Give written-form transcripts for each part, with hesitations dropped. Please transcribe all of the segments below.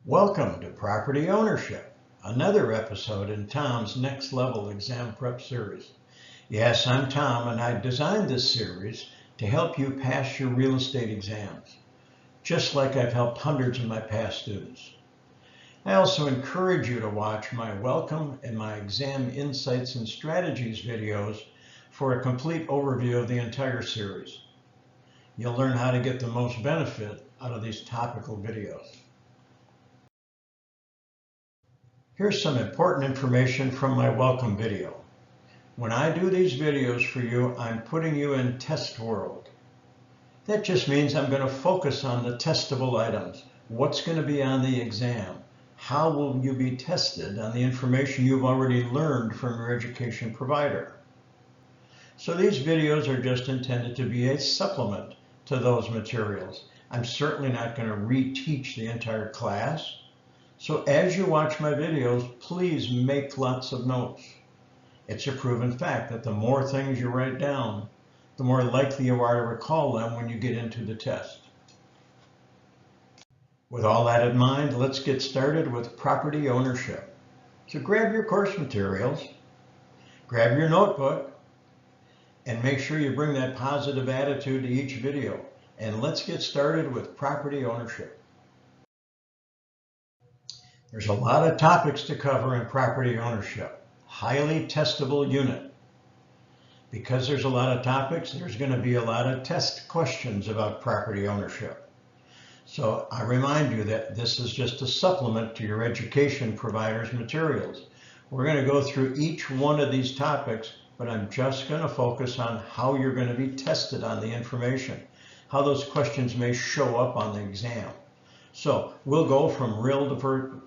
Welcome to Property Ownership, another episode in Tom's Next Level Exam Prep series. Yes, I'm Tom, and I designed this series to help you pass your real estate exams, just like I've helped hundreds of my past students. I also encourage you to watch my Welcome and my Exam Insights and Strategies videos for a complete overview of the entire series. You'll learn how to get the most benefit out of these topical videos. Here's some important information from my welcome video. When I do these videos for you, I'm putting you in test world. That just means I'm going to focus on the testable items. What's going to be on the exam? How will you be tested on the information you've already learned from your education provider? So these videos are just intended to be a supplement to those materials. I'm certainly not going to reteach the entire class. So as you watch my videos, please make lots of notes. It's a proven fact that the more things you write down, the more likely you are to recall them when you get into the test. With all that in mind, let's get started with property ownership. So grab your course materials, grab your notebook, and make sure you bring that positive attitude to each video. And let's get started with property ownership. There's a lot of topics to cover in property ownership. Highly testable unit. Because there's a lot of topics, there's going to be a lot of test questions about property ownership. So I remind you that this is just a supplement to your education provider's materials. We're going to go through each one of these topics, but I'm just going to focus on how you're going to be tested on the information, how those questions may show up on the exam. So we'll go from real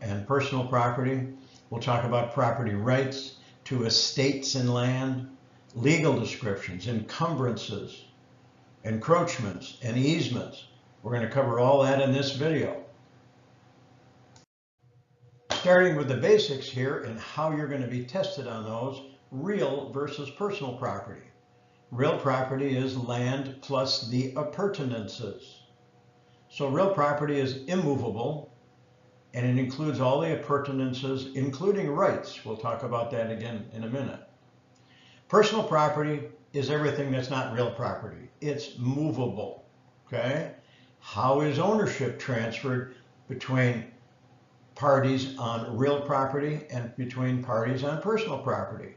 and personal property. We'll talk about property rights to estates and land, legal descriptions, encumbrances, encroachments, and easements. We're going to cover all that in this video. Starting with the basics here and how you're going to be tested on those, real versus personal property. Real property is land plus the appurtenances. So real property is immovable, and it includes all the appurtenances, including rights. We'll talk about that again in a minute. Personal property is everything that's not real property. It's movable, okay? How is ownership transferred between parties on real property and between parties on personal property?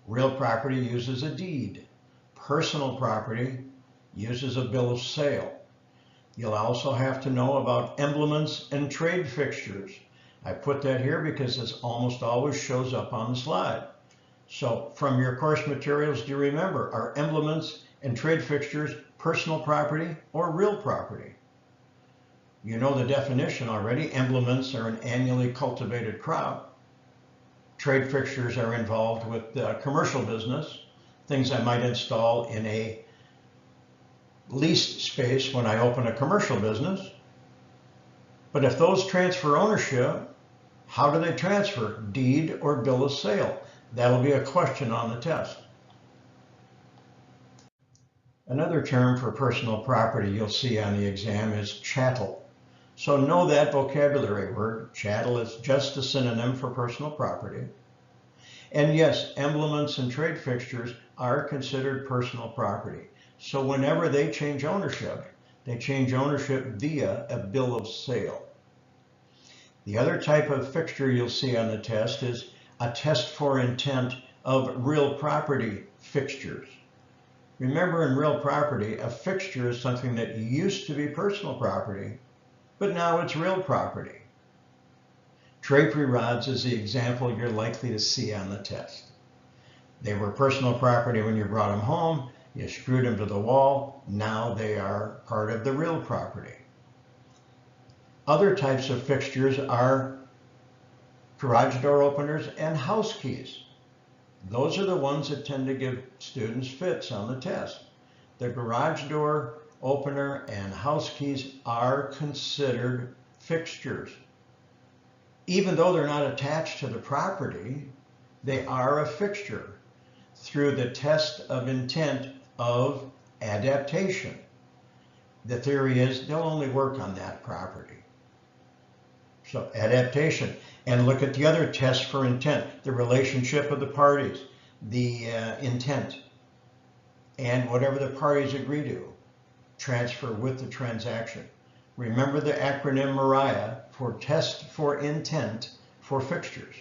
Real property uses a deed. Personal property uses a bill of sale. You'll also have to know about emblements and trade fixtures. I put that here because this almost always shows up on the slide. So from your course materials, do you remember, are emblements and trade fixtures personal property or real property? You know the definition already. Emblements are an annually cultivated crop. Trade fixtures are involved with commercial business, things I might install in a leased space when I open a commercial business. But if those transfer ownership, how do they transfer? Deed or bill of sale? That'll be a question on the test. Another term for personal property you'll see on the exam is chattel. So know that vocabulary word. Chattel is just a synonym for personal property. And yes, emblements and trade fixtures are considered personal property. So whenever they change ownership via a bill of sale. The other type of fixture you'll see on the test is a test for intent of real property fixtures. Remember, in real property, a fixture is something that used to be personal property, but now it's real property. Drapery rods is the example you're likely to see on the test. They were personal property when you brought them home. You screwed them to the wall. Now they are part of the real property. Other types of fixtures are garage door openers and house keys. Those are the ones that tend to give students fits on the test. The garage door opener and house keys are considered fixtures. Even though they're not attached to the property, they are a fixture through the test of intent of adaptation. The theory is they'll only work on that property. So adaptation. And look at the other tests for intent, the relationship of the parties, the intent, and whatever the parties agree to, transfer with the transaction. Remember the acronym MARIA for test for intent for fixtures.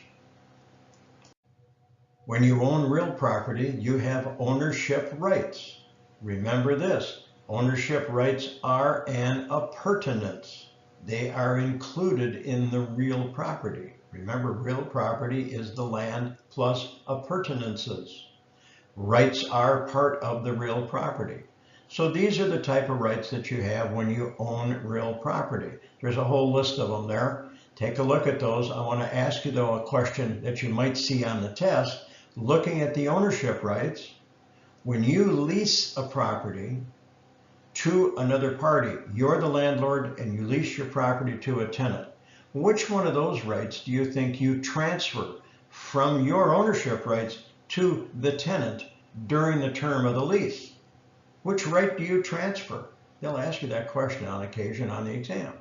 When you own real property, you have ownership rights. Remember this, ownership rights are an appurtenance. They are included in the real property. Remember, real property is the land plus appurtenances. Rights are part of the real property. So these are the type of rights that you have when you own real property. There's a whole list of them there. Take a look at those. I want to ask you, though, a question that you might see on the test. Looking at the ownership rights, when you lease a property to another party, you're the landlord and you lease your property to a tenant. Which one of those rights do you think you transfer from your ownership rights to the tenant during the term of the lease? Which right do you transfer? They'll ask you that question on occasion on the exam.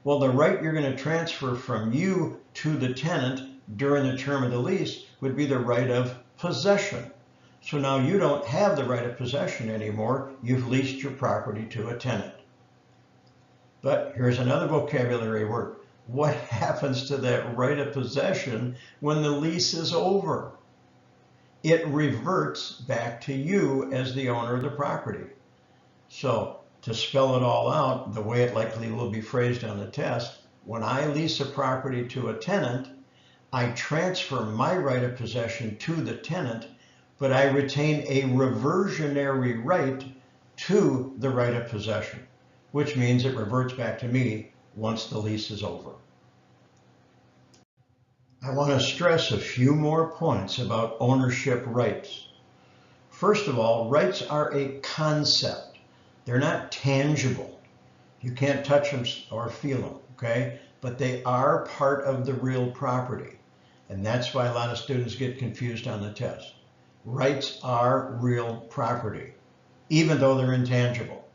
Well, the right you're going to transfer from you to the tenant during the term of the lease would be the right of possession. So now you don't have the right of possession anymore. You've leased your property to a tenant. But here's another vocabulary word. What happens to that right of possession when the lease is over? It reverts back to you as the owner of the property. So to spell it all out, the way it likely will be phrased on the test, when I lease a property to a tenant, I transfer my right of possession to the tenant, but I retain a reversionary right to the right of possession, which means it reverts back to me once the lease is over. I want to stress a few more points about ownership rights. First of all, rights are a concept. They're not tangible. You can't touch them or feel them, okay? But they are part of the real property. And that's why a lot of students get confused on the test. Rights are real property, even though they're intangible.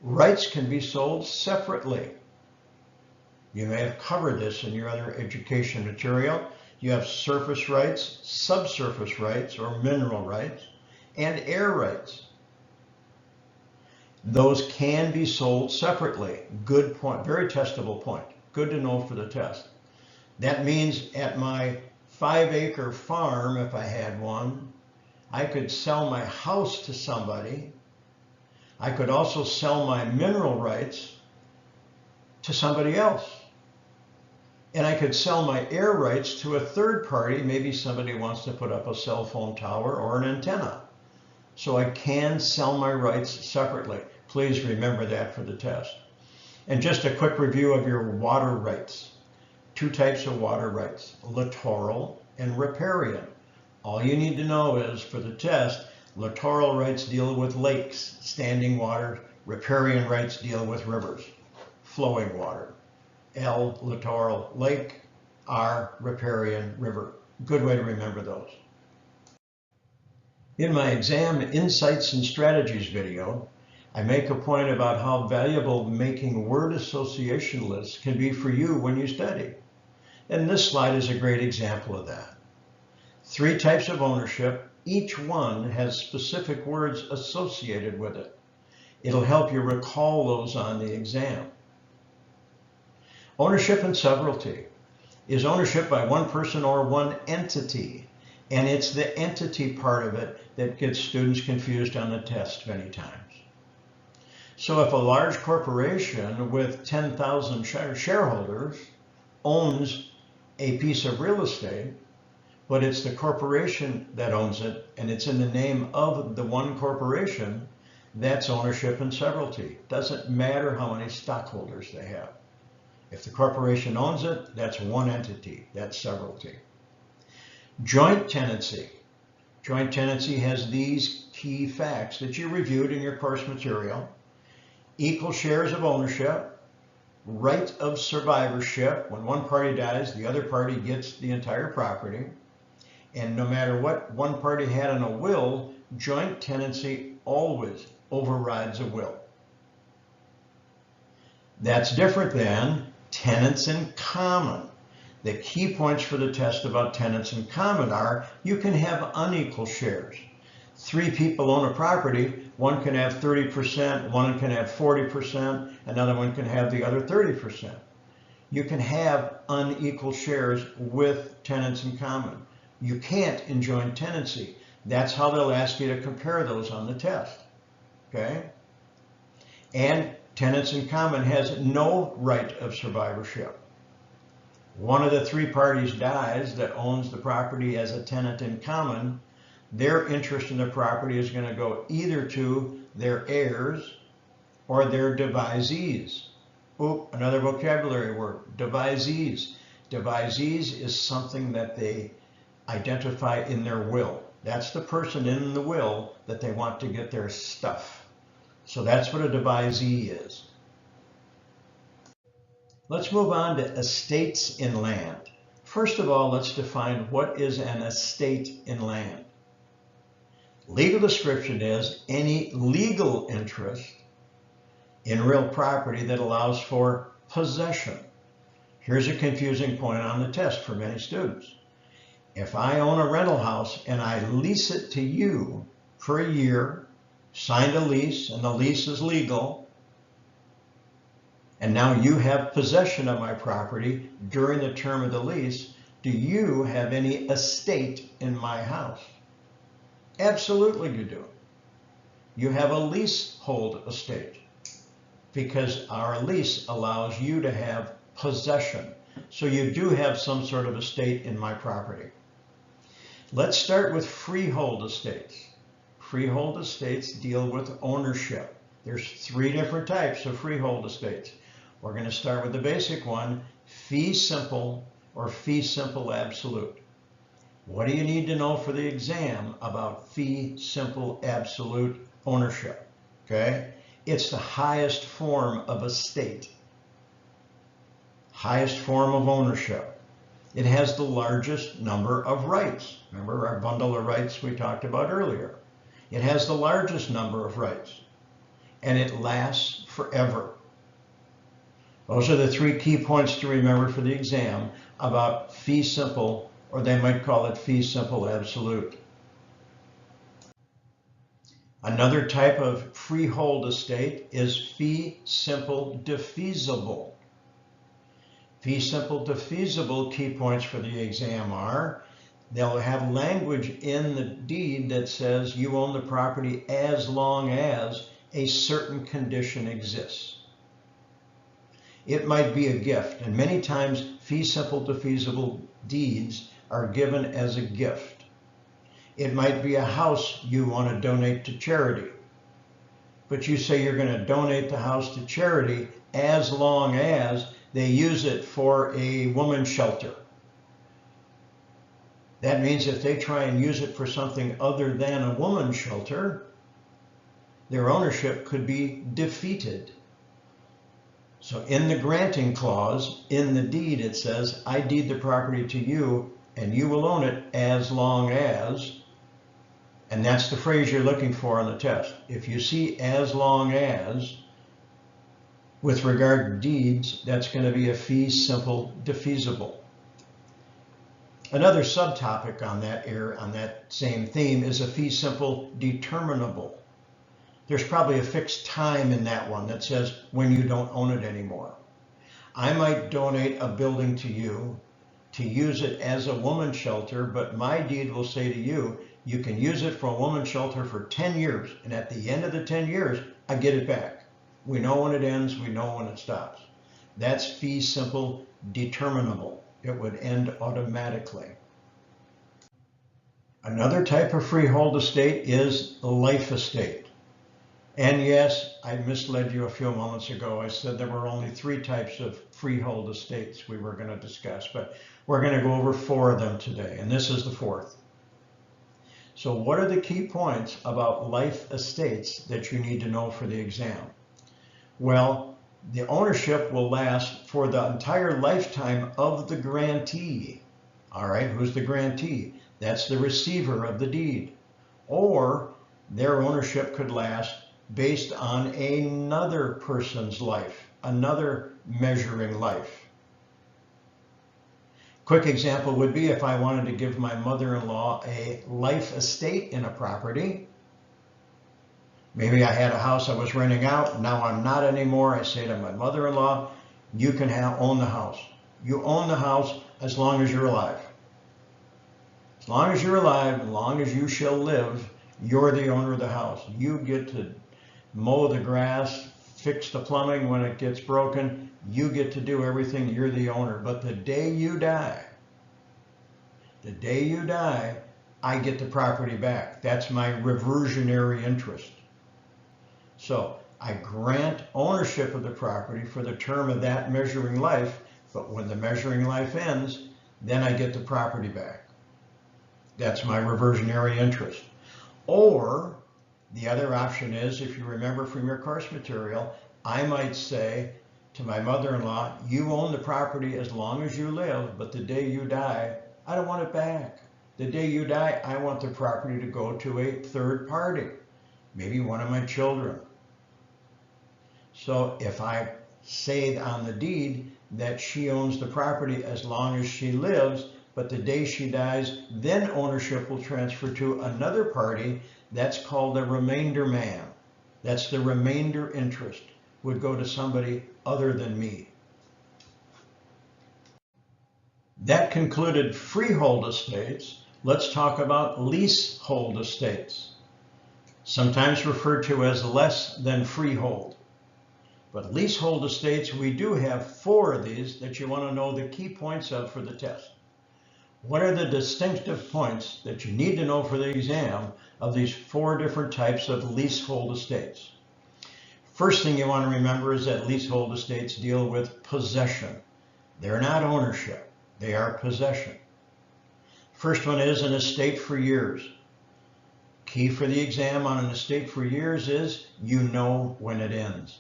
Rights can be sold separately. You may have covered this in your other education material. You have surface rights, subsurface rights or mineral rights, and air rights. Those can be sold separately. Good point, very testable point. Good to know for the test. That means at my 5-acre farm, if I had one, I could sell my house to somebody. I could also sell my mineral rights to somebody else. And I could sell my air rights to a third party. Maybe somebody wants to put up a cell phone tower or an antenna. So I can sell my rights separately. Please remember that for the test. And just a quick review of your water rights. 2 types of water rights, littoral and riparian. All you need to know is for the test, littoral rights deal with lakes, standing water. Riparian rights deal with rivers, flowing water. L, littoral lake, R, riparian river. Good way to remember those. In my exam insights and strategies video, I make a point about how valuable making word association lists can be for you when you study. And this slide is a great example of that. 3 types of ownership, each one has specific words associated with it. It'll help you recall those on the exam. Ownership and severalty is ownership by one person or one entity. And it's the entity part of it that gets students confused on the test many times. So if a large corporation with 10,000 shareholders owns a piece of real estate, but it's the corporation that owns it and it's in the name of the one corporation, that's ownership and severalty. Doesn't matter how many stockholders they have. If the corporation owns it, that's one entity, that's severalty. Joint tenancy. Joint tenancy has these key facts that you reviewed in your course material. Equal shares of ownership, right of survivorship. When one party dies, the other party gets the entire property. And no matter what one party had in a will, joint tenancy always overrides a will. That's different than tenants in common. The key points for the test about tenants in common are you can have unequal shares. 3 people own a property, one can have 30%, one can have 40%, another one can have the other 30%. You can have unequal shares with tenants in common. You can't in joint tenancy. That's how they'll ask you to compare those on the test, okay? And tenants in common has no right of survivorship. One of the 3 parties dies that owns the property as a tenant in common, their interest in the property is going to go either to their heirs or their devisees. Oop, another vocabulary word, devisees. Devisees is something that they identify in their will. That's the person in the will that they want to get their stuff. So that's what a devisee is. Let's move on to estates in land. First of all, let's define what is an estate in land. Legal description is any legal interest in real property that allows for possession. Here's a confusing point on the test for many students. If I own a rental house and I lease it to you for a year, signed a lease, and the lease is legal, and now you have possession of my property during the term of the lease, do you have any estate in my house? Absolutely you do. You have a leasehold estate because our lease allows you to have possession. So you do have some sort of estate in my property. Let's start with freehold estates. Freehold estates deal with ownership. There's 3 different types of freehold estates. We're going to start with the basic one, fee simple or fee simple absolute. What do you need to know for the exam about fee simple absolute ownership? Okay, it's the highest form of estate, highest form of ownership. It has the largest number of rights. Remember our bundle of rights we talked about earlier. It has the largest number of rights, and it lasts forever. Those are the 3 key points to remember for the exam about fee simple, or they might call it fee simple absolute. Another type of freehold estate is fee simple defeasible. Fee simple defeasible key points for the exam are they'll have language in the deed that says you own the property as long as a certain condition exists. It might be a gift, and many times fee simple defeasible deeds are given as a gift. It might be a house you want to donate to charity, but you say you're going to donate the house to charity as long as they use it for a woman's shelter. That means if they try and use it for something other than a woman's shelter, their ownership could be defeated. So in the granting clause, in the deed, it says, I deed the property to you and you will own it as long as, and that's the phrase you're looking for on the test. If you see as long as, with regard to deeds, that's going to be a fee simple defeasible. Another subtopic on that same theme is a fee simple determinable. There's probably a fixed time in that one that says when you don't own it anymore. I might donate a building to you to use it as a woman's shelter, but my deed will say to you, you can use it for a woman's shelter for 10 years. And at the end of the 10 years, I get it back. We know when it ends, we know when it stops. That's fee simple determinable. It would end automatically. Another type of freehold estate is life estate. And yes, I misled you a few moments ago. I said there were only 3 types of freehold estates we were going to discuss, but we're going to go over 4 of them today, and this is the 4th. So what are the key points about life estates that you need to know for the exam? Well, the ownership will last for the entire lifetime of the grantee. All right, who's the grantee? That's the receiver of the deed. Or their ownership could last based on another person's life. another measuring life. Quick example would be if I wanted to give my mother-in-law a life estate in a property. Maybe I had a house I was renting out, now I'm not anymore. I say to my mother-in-law, you can own the house. You own the house as long as you're alive. As long as you're alive, as long as you shall live, you're the owner of the house. You get to mow the grass, fix the plumbing when it gets broken. You get to do everything. You're the owner. But the day you die, I get the property back. That's my reversionary interest. So I grant ownership of the property for the term of that measuring life, but when the measuring life ends, then I get the property back. That's my reversionary interest. Or the other option is, if you remember from your course material, I might say to my mother-in-law, you own the property as long as you live, but the day you die, I don't want it back. The day you die, I want the property to go to a third party, maybe one of my children. So if I say on the deed that she owns the property as long as she lives, but the day she dies, then ownership will transfer to another party. That's called a remainder man. That's the remainder interest, would go to somebody other than me. That concluded freehold estates. Let's talk about leasehold estates, sometimes referred to as less than freehold. But leasehold estates, we do have 4 of these that you want to know the key points of for the test. What are the distinctive points that you need to know for the exam of these 4 different types of leasehold estates? First thing you want to remember is that leasehold estates deal with possession. They're not ownership, they are possession. First one is an estate for years. Key for the exam on an estate for years is you know when it ends.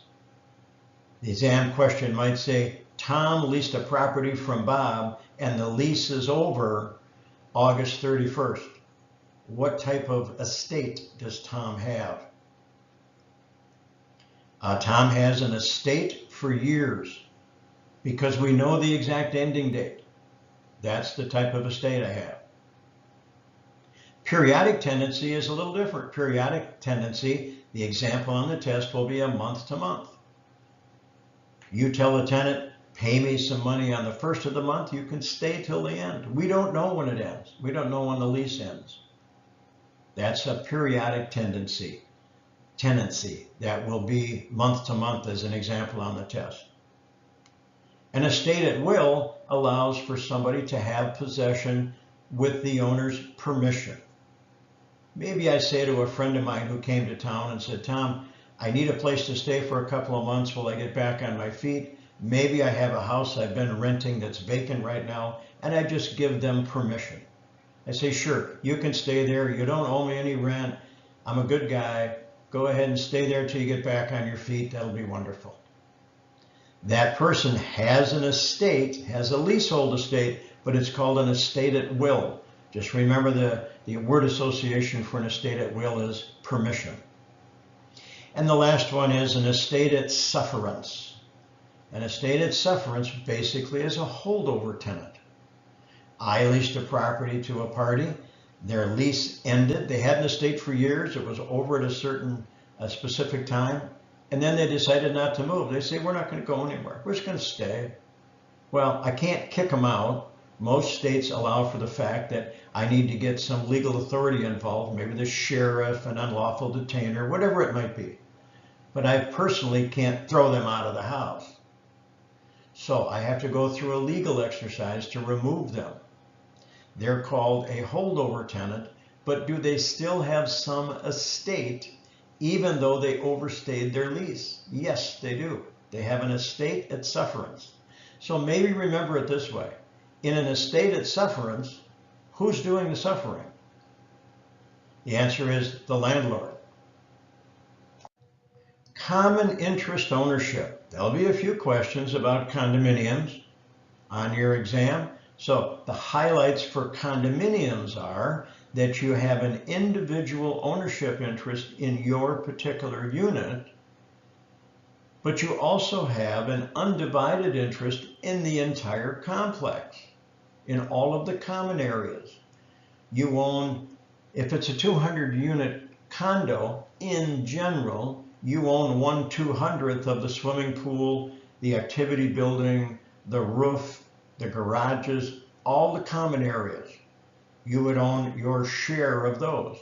The exam question might say, Tom leased a property from Bob and the lease is over August 31st. What type of estate does Tom have? Tom has an estate for years because we know the exact ending date. That's the type of estate I have. Periodic tenancy is a little different. Periodic tenancy, the example on the test will be a month to month. You tell the tenant, pay me some money on the first of the month, you can stay till the end. We don't know when it ends. We don't know when the lease ends. That's a periodic tenancy. That will be month to month as an example on the test. An estate at will allows for somebody to have possession with the owner's permission. Maybe I say to a friend of mine who came to town and said, Tom, I need a place to stay for a couple of months while I get back on my feet. Maybe I have a house I've been renting that's vacant right now, and I just give them permission. I say, sure, you can stay there. You don't owe me any rent. I'm a good guy. Go ahead and stay there till you get back on your feet. That'll be wonderful. That person has an estate, has a leasehold estate, but it's called an estate at will. Just remember the word association for an estate at will is permission. And the last one is an estate at sufferance. An estate at sufferance basically is a holdover tenant. I leased a property to a party. Their lease ended. They had an estate for years. It was over at a specific time. And then they decided not to move. They say, we're not going to go anywhere. We're just going to stay. Well, I can't kick them out. Most states allow for the fact that I need to get some legal authority involved, maybe the sheriff, an unlawful detainer, whatever it might be. But I personally can't throw them out of the house. So I have to go through a legal exercise to remove them. They're called a holdover tenant, but do they still have some estate even though they overstayed their lease? Yes, they do. They have an estate at sufferance. So maybe remember it this way. In an estate at sufferance, who's doing the suffering? The answer is the landlord. Common interest ownership. There'll be a few questions about condominiums on your exam. So the highlights for condominiums are that you have an individual ownership interest in your particular unit. but you also have an undivided interest in the entire complex, in all of the common areas. You own, if it's a 200-unit condo, in general, you own 1/200th of the swimming pool, the activity building, the roof, the garages, all the common areas. You would own your share of those.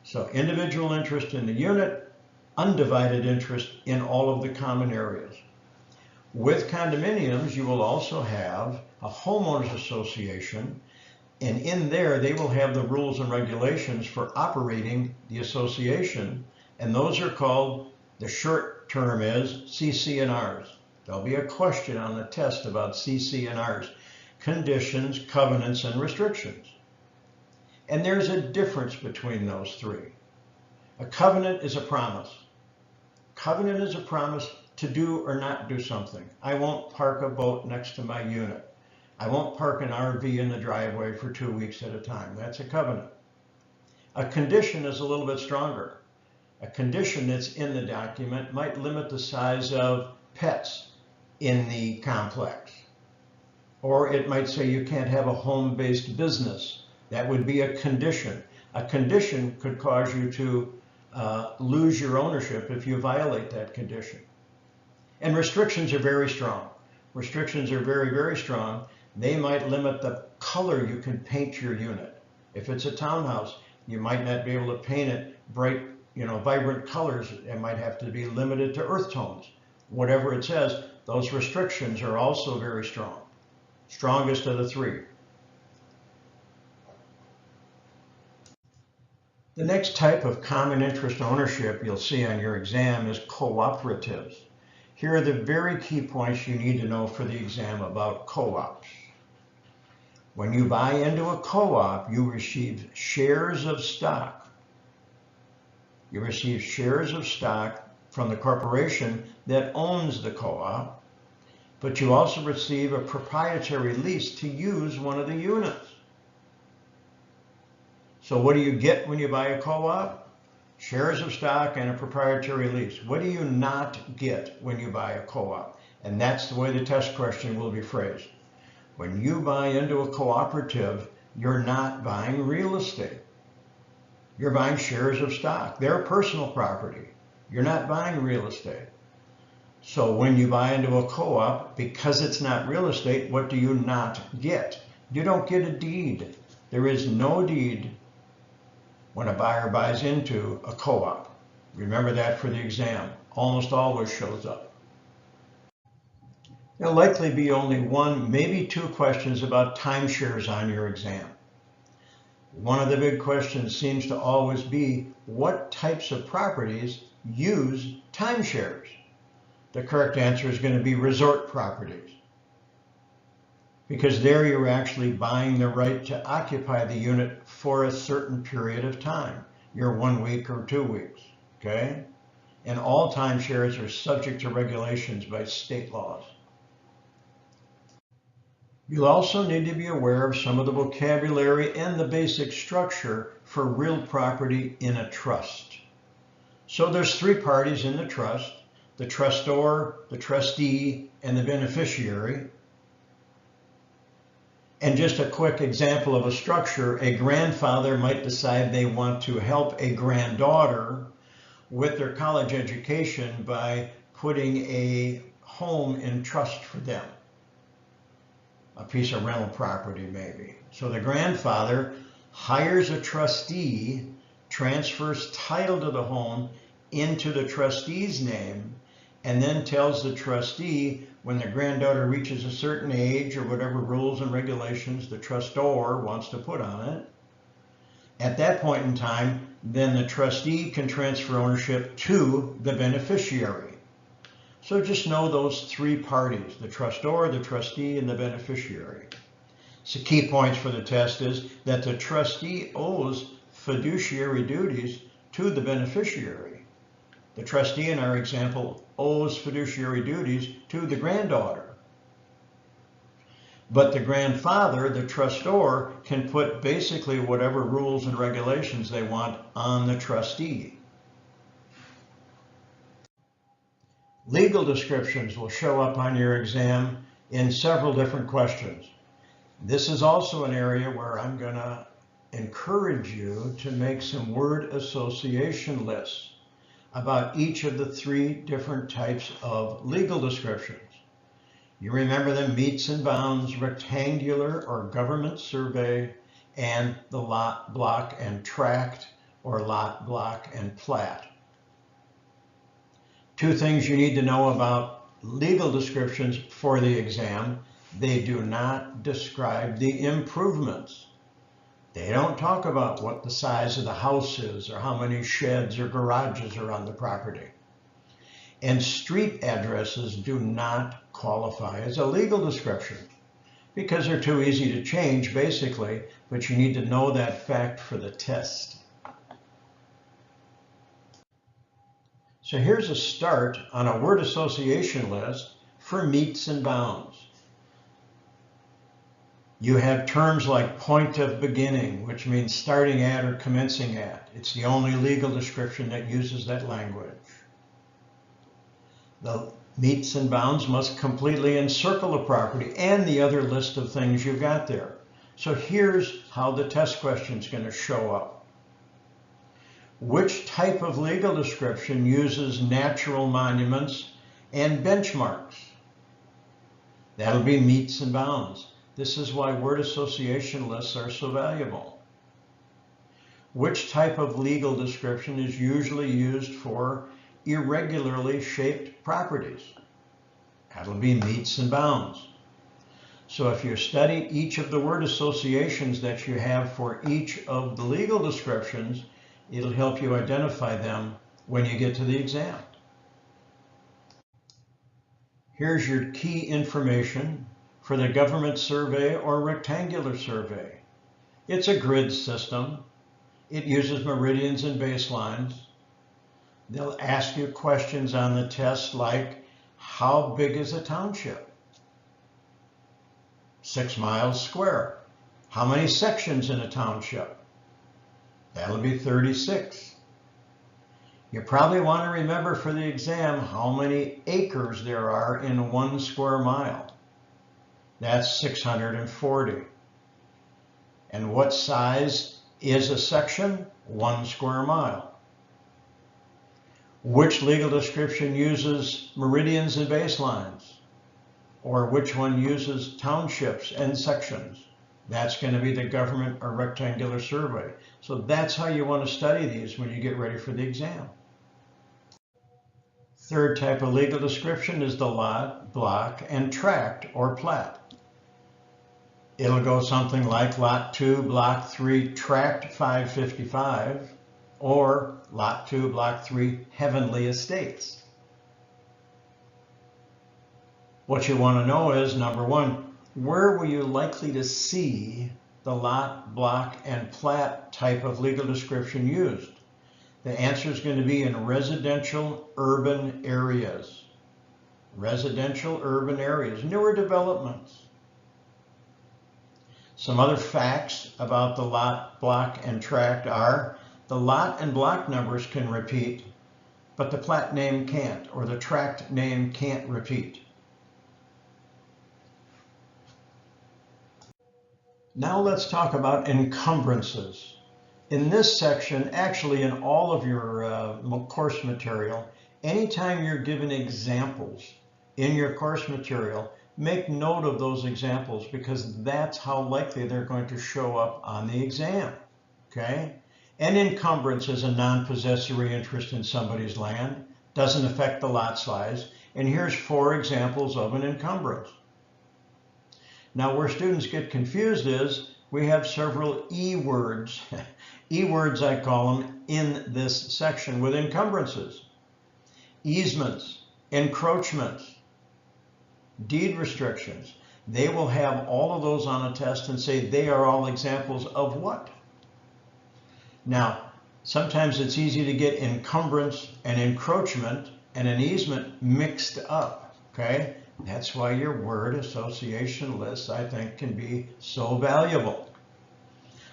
So individual interest in the unit, undivided interest in all of the common areas. With condominiums, you will also have a homeowners association, and in there they will have the rules and regulations for operating the association, and those are called, the short term is CC&Rs. There'll be a question on the test about CC&Rs, conditions, covenants, and restrictions. And there's a difference between those three. A covenant is a promise. Covenant is a promise to do or not do something. I won't park a boat next to my unit. I won't park an RV in the driveway for 2 weeks at a time. That's a covenant. A condition is a little bit stronger. A condition that's in the document might limit the size of pets in the complex. Or it might say you can't have a home-based business. That would be a condition. A condition could cause you to lose your ownership if you violate that condition. And restrictions are very strong. Restrictions are very, very strong. They might limit the color you can paint your unit. If it's a townhouse, you might not be able to paint it bright, vibrant colors. It might have to be limited to earth tones. Whatever it says, those restrictions are also very strong. Strongest of the three. The next type of common interest ownership you'll see on your exam is cooperatives. Here are the very key points you need to know for the exam about co-ops. When you buy into a co-op, you receive shares of stock. You receive shares of stock from the corporation that owns the co-op, but you also receive a proprietary lease to use one of the units. So what do you get when you buy a co-op? Shares of stock and a proprietary lease. What do you not get when you buy a co-op? And that's the way the test question will be phrased. When you buy into a cooperative, you're not buying real estate. You're buying shares of stock. They're personal property. You're not buying real estate. So when you buy into a co-op, because it's not real estate, what do you not get? You don't get a deed. There is no deed when a buyer buys into a co-op. Remember that for the exam. Almost always shows up. There'll likely be only one, maybe two questions about timeshares on your exam. One of the big questions seems to always be, what types of properties use timeshares? The correct answer is going to be resort properties, because there you're actually buying the right to occupy the unit for a certain period of time. You're 1 week or 2 weeks, okay? And all timeshares are subject to regulations by state laws. You'll also need to be aware of some of the vocabulary and the basic structure for real property in a trust. So there's three parties in the trust: the trustor, the trustee, and the beneficiary. And just a quick example of a structure, a grandfather might decide they want to help a granddaughter with their college education by putting a home in trust for them. A piece of rental property maybe. So the grandfather hires a trustee, transfers title to the home into the trustee's name, and then tells the trustee when the granddaughter reaches a certain age or whatever rules and regulations the trustor wants to put on it. At that point in time, then the trustee can transfer ownership to the beneficiary. So just know those three parties: the trustor, the trustee, and the beneficiary. So key points for the test is that the trustee owes fiduciary duties to the beneficiary. The trustee in our example owes fiduciary duties to the granddaughter. But the grandfather, the trustor, can put basically whatever rules and regulations they want on the trustee. Legal descriptions will show up on your exam in several different questions. This is also an area where I'm going to encourage you to make some word association lists about each of the 3 different types of legal descriptions. You remember them: meets and bounds, rectangular or government survey, and the lot, block, and tract, or lot, block, and plat. 2 things you need to know about legal descriptions for the exam: they do not describe the improvements. They don't talk about what the size of the house is or how many sheds or garages are on the property. And street addresses do not qualify as a legal description because they're too easy to change, basically, but you need to know that fact for the test. So here's a start on a word association list for meets and bounds. You have terms like point of beginning, which means starting at or commencing at. It's the only legal description that uses that language. The meets and bounds must completely encircle a property and the other list of things you've got there. So here's how the test question is going to show up. Which type of legal description uses natural monuments and benchmarks? That'll be meets and bounds. This is why word association lists are so valuable. Which type of legal description is usually used for irregularly shaped properties? That'll be meets and bounds. So if you study each of the word associations that you have for each of the legal descriptions, it'll help you identify them when you get to the exam. Here's your key information for the government survey or rectangular survey. It's a grid system. It uses meridians and baselines. They'll ask you questions on the test like, how big is a township? 6 miles square. How many sections in a township? That'll be 36. You probably want to remember for the exam how many acres there are in 1 square mile. That's 640. And what size is a section? 1 square mile. Which legal description uses meridians and baselines? Or which one uses townships and sections? That's going to be the government or rectangular survey. So that's how you want to study these when you get ready for the exam. Third type of legal description is the lot, block, and tract or plat. It'll go something like Lot 2, Block 3, Tract 555, or Lot 2, Block 3, Heavenly Estates. What you want to know is, number 1, where were you likely to see the lot, block, and plat type of legal description used? The answer is going to be in residential urban areas. Residential urban areas, newer developments. Some other facts about the lot, block, and tract are the lot and block numbers can repeat, but the plat name can't, or the tract name can't repeat. Now let's talk about encumbrances. In this section, actually in all of your course material, anytime you're given examples in your course material, make note of those examples because that's how likely they're going to show up on the exam, okay? An encumbrance is a non-possessory interest in somebody's land, doesn't affect the lot size, and here's 4 examples of an encumbrance. Now where students get confused is we have several E-words, E-words I call them, in this section with encumbrances. Easements, encroachments, deed restrictions. They will have all of those on a test and say they are all examples of what? Now, sometimes it's easy to get encumbrance and encroachment and an easement mixed up, okay? That's why your word association lists, I think, can be so valuable.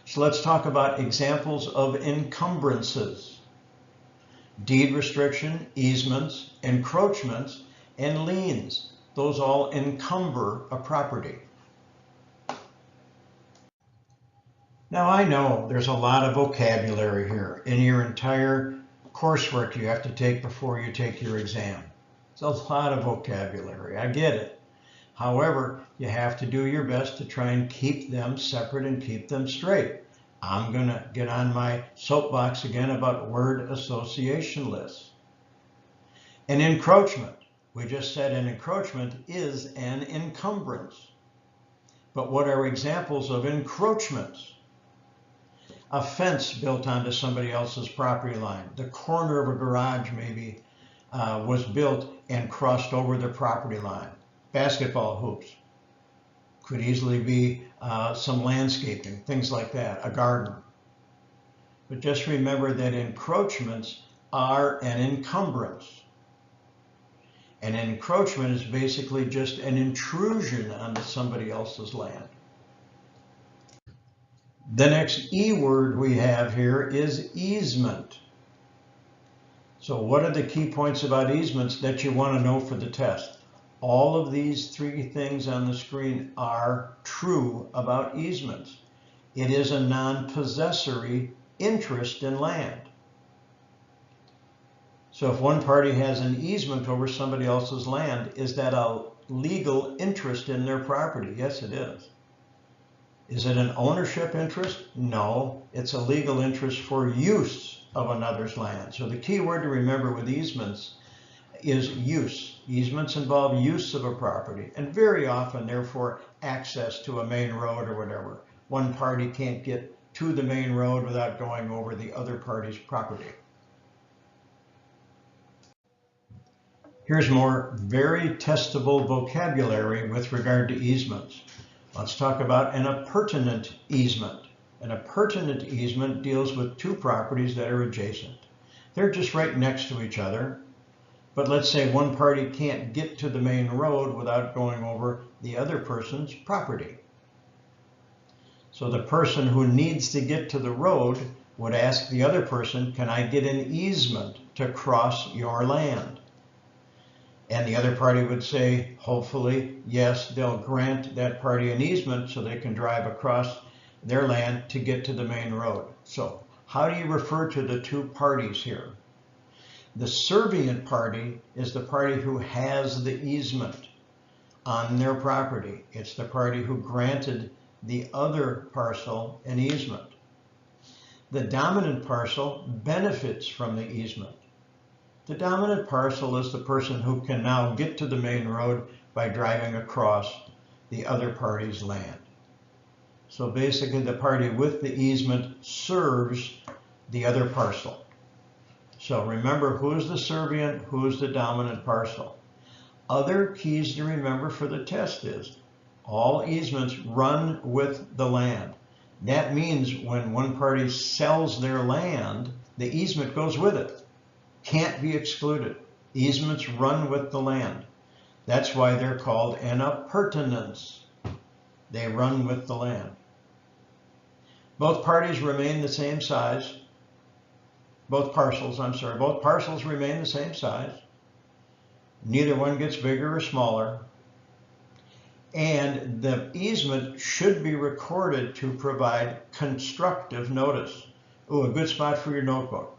So let's talk about examples of encumbrances. Deed restriction, easements, encroachments, and liens. Those all encumber a property. Now I know there's a lot of vocabulary here in your entire coursework you have to take before you take your exam. It's a lot of vocabulary, I get it. However, you have to do your best to try and keep them separate and keep them straight. I'm going to get on my soapbox again about word association lists. An encroachment. We just said an encroachment is an encumbrance. But what are examples of encroachments? A fence built onto somebody else's property line. The corner of a garage maybe was built and crossed over the property line. Basketball hoops. Could easily be some landscaping, things like that, a garden. But just remember that encroachments are an encumbrance. An encroachment is basically just an intrusion onto somebody else's land. The next E word we have here is easement. So what are the key points about easements that you want to know for the test? All of these three things on the screen are true about easements. It is a non-possessory interest in land. So if one party has an easement over somebody else's land, is that a legal interest in their property? Yes, it is. Is it an ownership interest? No, it's a legal interest for use of another's land. So the key word to remember with easements is use. Easements involve use of a property, and very often, therefore, access to a main road or whatever. One party can't get to the main road without going over the other party's property. Here's more very testable vocabulary with regard to easements. Let's talk about an appurtenant easement. An appurtenant easement deals with two properties that are adjacent. They're just right next to each other. But let's say one party can't get to the main road without going over the other person's property. So the person who needs to get to the road would ask the other person, can I get an easement to cross your land? And the other party would say, hopefully, yes, they'll grant that party an easement so they can drive across their land to get to the main road. So how do you refer to the two parties here? The servient party is the party who has the easement on their property. It's the party who granted the other parcel an easement. The dominant parcel benefits from the easement. The dominant parcel is the person who can now get to the main road by driving across the other party's land. So basically the party with the easement serves the other parcel. So remember, who's the servient, who's the dominant parcel. Other keys to remember for the test is all easements run with the land. That means when one party sells their land, the easement goes with it. Can't be excluded. Easements run with the land. That's why they're called an appurtenance. They run with the land. Both parties remain the same size. Both parcels remain the same size. Neither one gets bigger or smaller. And the easement should be recorded to provide constructive notice. Ooh, a good spot for your notebook.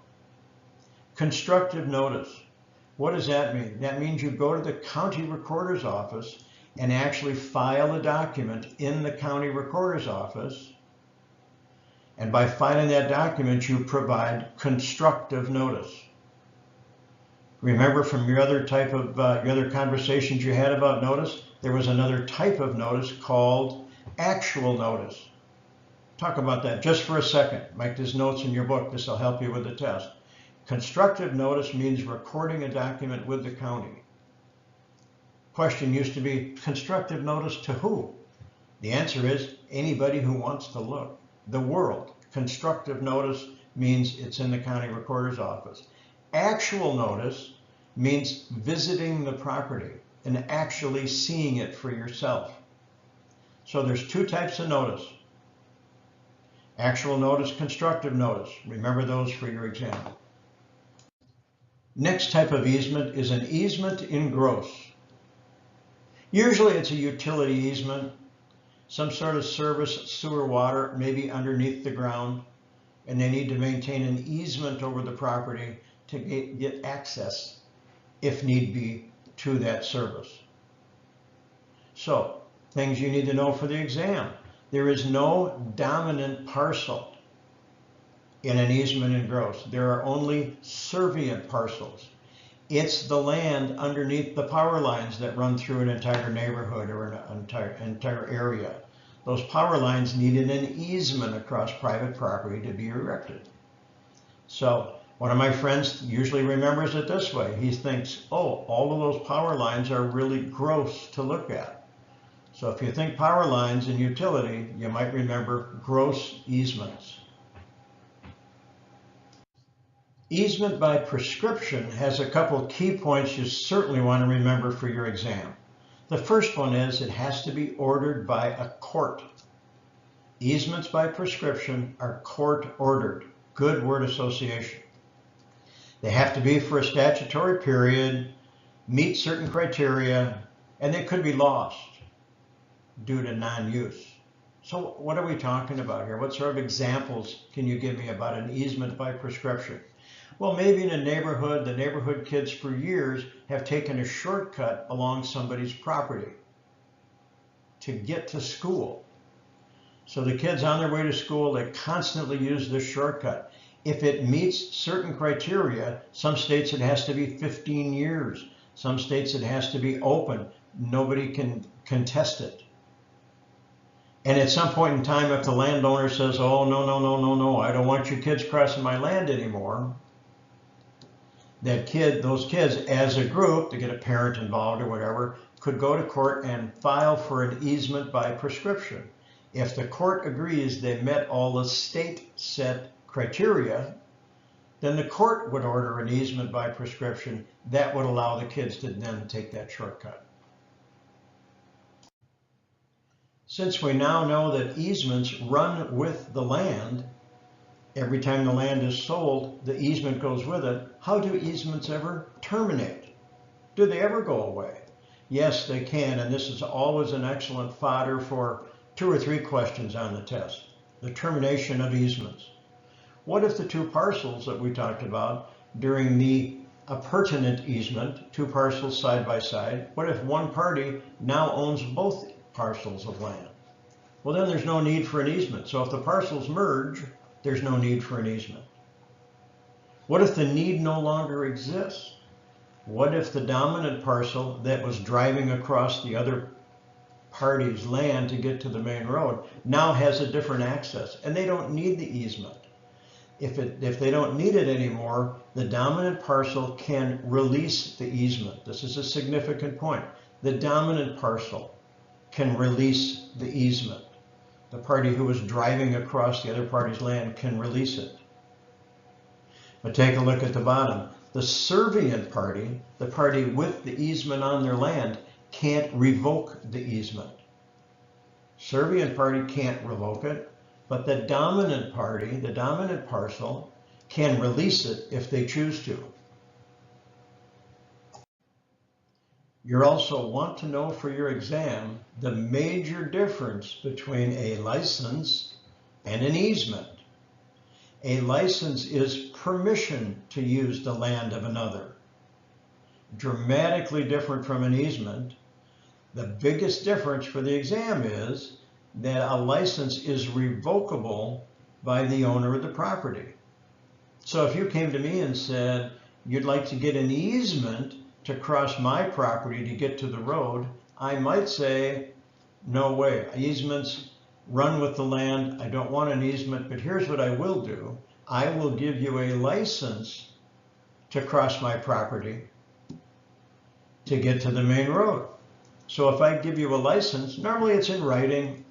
Constructive notice. What does that mean? That means you go to the county recorder's office and actually file a document in the county recorder's office. And by filing that document, you provide constructive notice. Remember from your other conversations you had about notice, there was another type of notice called actual notice. Talk about that just for a second. Make these notes in your book. This will help you with the test. Constructive notice means recording a document with the county. Question used to be, constructive notice to who? The answer is anybody who wants to look. The world. Constructive notice means it's in the county recorder's office. Actual notice means visiting the property and actually seeing it for yourself. So there's two types of notice. Actual notice, constructive notice. Remember those for your exam. Next type of easement is an easement in gross. Usually it's a utility easement, some sort of service, sewer, water, maybe underneath the ground, and they need to maintain an easement over the property to get access, if need be, to that service. So, things you need to know for the exam. There is no dominant parcel in an easement in gross. There are only servient parcels. It's the land underneath the power lines that run through an entire neighborhood or an entire area. Those power lines needed an easement across private property to be erected. So one of my friends usually remembers it this way. He thinks, oh, all of those power lines are really gross to look at. So if you think power lines and utility, you might remember gross easements. Easement by prescription has a couple key points you certainly want to remember for your exam. The first one is it has to be ordered by a court. Easements by prescription are court ordered. Good word association. They have to be for a statutory period, meet certain criteria, and they could be lost due to non-use. So what are we talking about here? What sort of examples can you give me about an easement by prescription? Well, maybe in a neighborhood, the neighborhood kids for years have taken a shortcut along somebody's property to get to school. So the kids on their way to school, they constantly use this shortcut. If it meets certain criteria, some states it has to be 15 years. Some states it has to be open. Nobody can contest it. And at some point in time, if the landowner says, oh, no, I don't want you kids crossing my land anymore, those kids as a group, to get a parent involved or whatever, could go to court and file for an easement by prescription. If the court agrees they met all the state set criteria, then the court would order an easement by prescription that would allow the kids to then take that shortcut. Since we now know that easements run with the land, every time the land is sold, the easement goes with it. How do easements ever terminate? Do they ever go away? Yes, they can, and this is always an excellent fodder for 2 or 3 questions on the test. The termination of easements. What if the 2 parcels that we talked about during the appurtenant easement, 2 parcels side by side, what if one party now owns both parcels of land? Well, then there's no need for an easement. So if the parcels merge, there's no need for an easement. What if the need no longer exists? What if the dominant parcel that was driving across the other party's land to get to the main road now has a different access and they don't need the easement? If they don't need it anymore, the dominant parcel can release the easement. This is a significant point. The dominant parcel can release the easement. The party who was driving across the other party's land can release it. But take a look at the bottom. The servient party, the party with the easement on their land, can't revoke the easement. Servient party can't revoke it, but the dominant party, the dominant parcel, can release it if they choose to. You also want to know for your exam the major difference between a license and an easement. A license is permission to use the land of another. Dramatically different from an easement. The biggest difference for the exam is that a license is revocable by the owner of the property. So if you came to me and said you'd like to get an easement to cross my property to get to the road, I might say, no way. Easements run with the land. I don't want an easement, but here's what I will do. I will give you a license to cross my property to get to the main road. So if I give you a license, normally it's in writing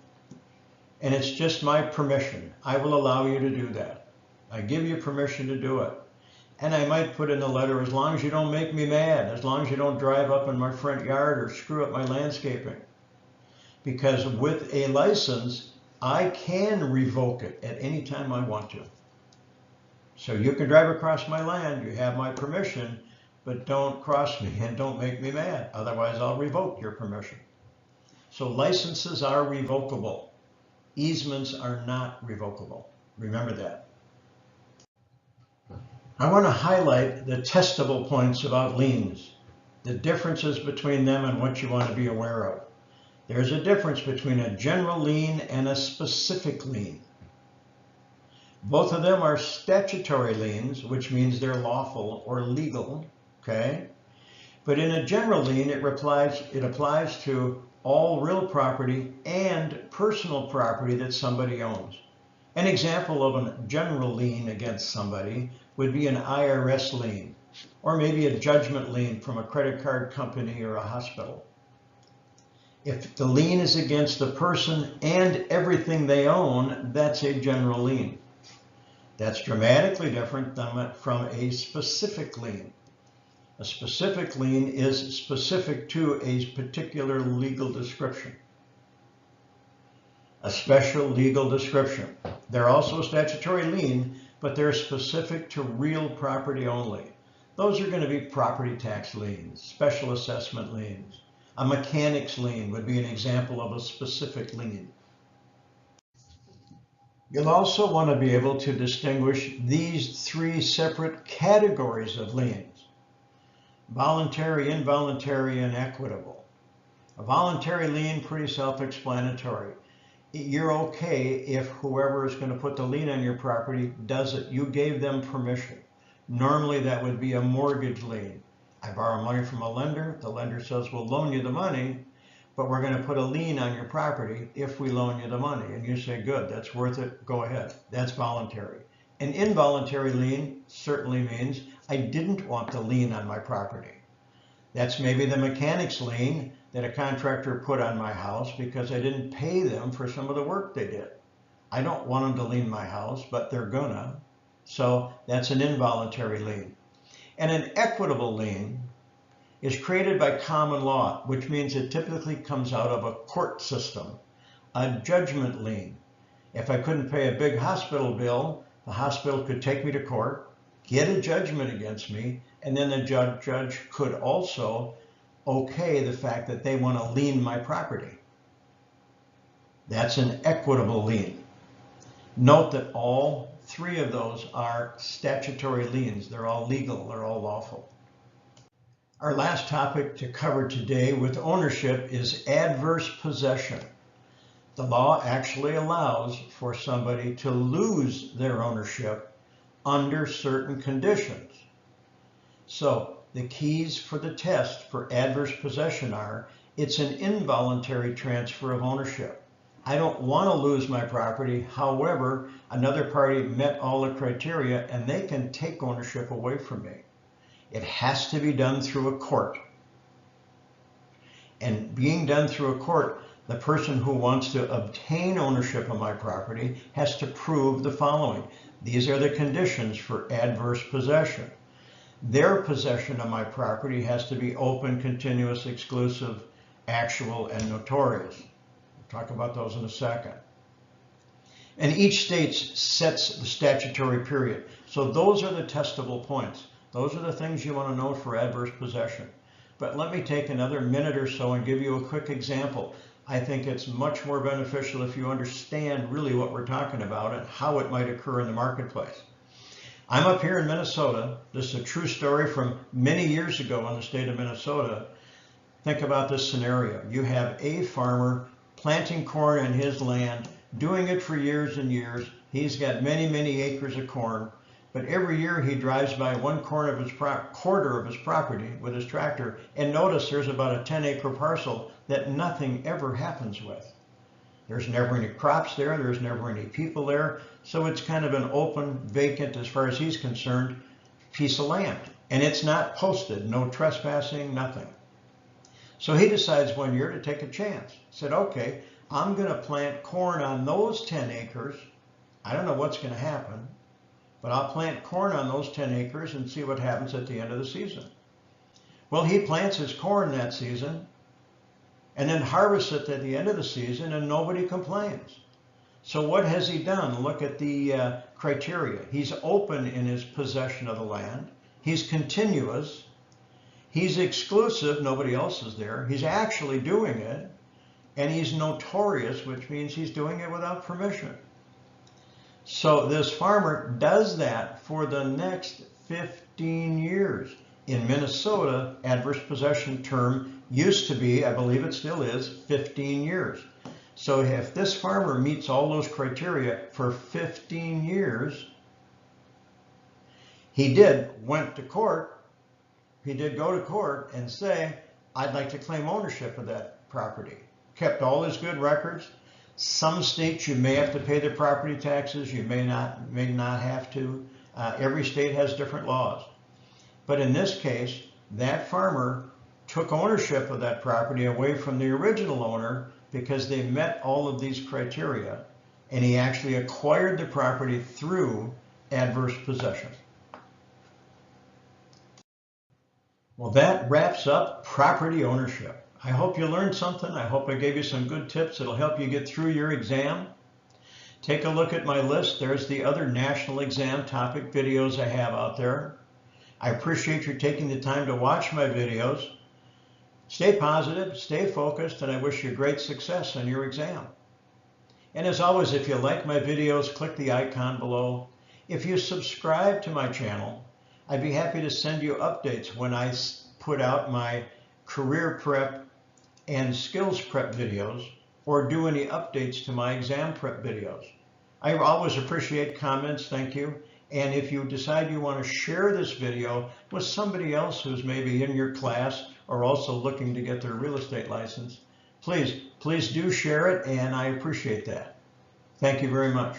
and it's just my permission. I will allow you to do that. I give you permission to do it. And I might put in the letter, as long as you don't make me mad, as long as you don't drive up in my front yard or screw up my landscaping. Because with a license, I can revoke it at any time I want to. So you can drive across my land, you have my permission, but don't cross me and don't make me mad. Otherwise, I'll revoke your permission. So licenses are revocable. Easements are not revocable. Remember that. I want to highlight the testable points about liens, the differences between them and what you want to be aware of. There's a difference between a general lien and a specific lien. Both of them are statutory liens, which means they're lawful or legal, okay? But in a general lien, it applies to all real property and personal property that somebody owns. An example of a general lien against somebody would be an IRS lien, or maybe a judgment lien from a credit card company or a hospital. If the lien is against the person and everything they own, that's a general lien. That's dramatically different from a specific lien. A specific lien is specific to a particular legal description. A special legal description. They're also a statutory lien, but they're specific to real property only. Those are going to be property tax liens, special assessment liens. A mechanic's lien would be an example of a specific lien. You'll also want to be able to distinguish these three separate categories of liens: voluntary, involuntary, and equitable. A voluntary lien, pretty self-explanatory. You're okay if whoever is going to put the lien on your property does it. You gave them permission. Normally that would be a mortgage lien. I borrow money from a lender. The lender says, we'll loan you the money, but we're going to put a lien on your property if we loan you the money. And you say, good, that's worth it, go ahead. That's voluntary. An involuntary lien certainly means I didn't want the lien on my property. That's maybe the mechanic's lien that a contractor put on my house because I didn't pay them for some of the work they did. I don't want them to lien my house, but they're gonna. So that's an involuntary lien. And an equitable lien is created by common law, which means it typically comes out of a court system. A judgment lien. If I couldn't pay a big hospital bill, the hospital could take me to court, get a judgment against me, and then the judge could also okay the fact that they want to lien my property. That's an equitable lien. Note that all three of those are statutory liens. They're all legal, they're all lawful. Our last topic to cover today with ownership is adverse possession. The law actually allows for somebody to lose their ownership under certain conditions. So the keys for the test for adverse possession are, it's an involuntary transfer of ownership. I don't want to lose my property. However, another party met all the criteria and they can take ownership away from me. It has to be done through a court. And being done through a court, the person who wants to obtain ownership of my property has to prove the following. These are the conditions for adverse possession. Their possession of my property has to be open, continuous, exclusive, actual, and notorious. We'll talk about those in a second. And each state sets the statutory period. So those are the testable points. Those are the things you want to know for adverse possession. But let me take another minute or so and give you a quick example. I think it's much more beneficial if you understand really what we're talking about and how it might occur in the marketplace. I'm up here in Minnesota. This is a true story from many years ago in the state of Minnesota. Think about this scenario. You have a farmer planting corn on his land, doing it for years and years. He's got many, many acres of corn, but every year he drives by one quarter of his property with his tractor and notice there's about a 10-acre parcel that nothing ever happens with. There's never any crops there, there's never any people there, so it's kind of an open, vacant, as far as he's concerned, piece of land. And it's not posted, no trespassing, nothing. So he decides one year to take a chance. He said, okay, I'm going to plant corn on those 10 acres. I don't know what's going to happen, but I'll plant corn on those 10 acres and see what happens at the end of the season. Well, he plants his corn that season and then harvests it at the end of the season and nobody complains. So what has he done? Look at the criteria. He's open in his possession of the land. He's continuous. He's exclusive, nobody else is there. He's actually doing it, and he's notorious, which means he's doing it without permission. So this farmer does that for the next 15 years. In Minnesota, adverse possession term used to be, I believe it still is, 15 years. So if this farmer meets all those criteria for 15 years, he went to court, he did go to court and say, I'd like to claim ownership of that property. Kept all his good records. Some states you may have to pay the property taxes, you may not have to. Every state has different laws. But in this case, that farmer took ownership of that property away from the original owner because they met all of these criteria, and he actually acquired the property through adverse possession. Well, that wraps up property ownership. I hope you learned something. I hope I gave you some good tips that'll help you get through your exam. Take a look at my list. There's the other national exam topic videos I have out there. I appreciate you taking the time to watch my videos. Stay positive, stay focused, and I wish you great success on your exam. And as always, if you like my videos, click the icon below. If you subscribe to my channel, I'd be happy to send you updates when I put out my career prep and skills prep videos, or do any updates to my exam prep videos. I always appreciate comments, thank you. And if you decide you want to share this video with somebody else who's maybe in your class or also looking to get their real estate license, please do share it, and I appreciate that. Thank you very much.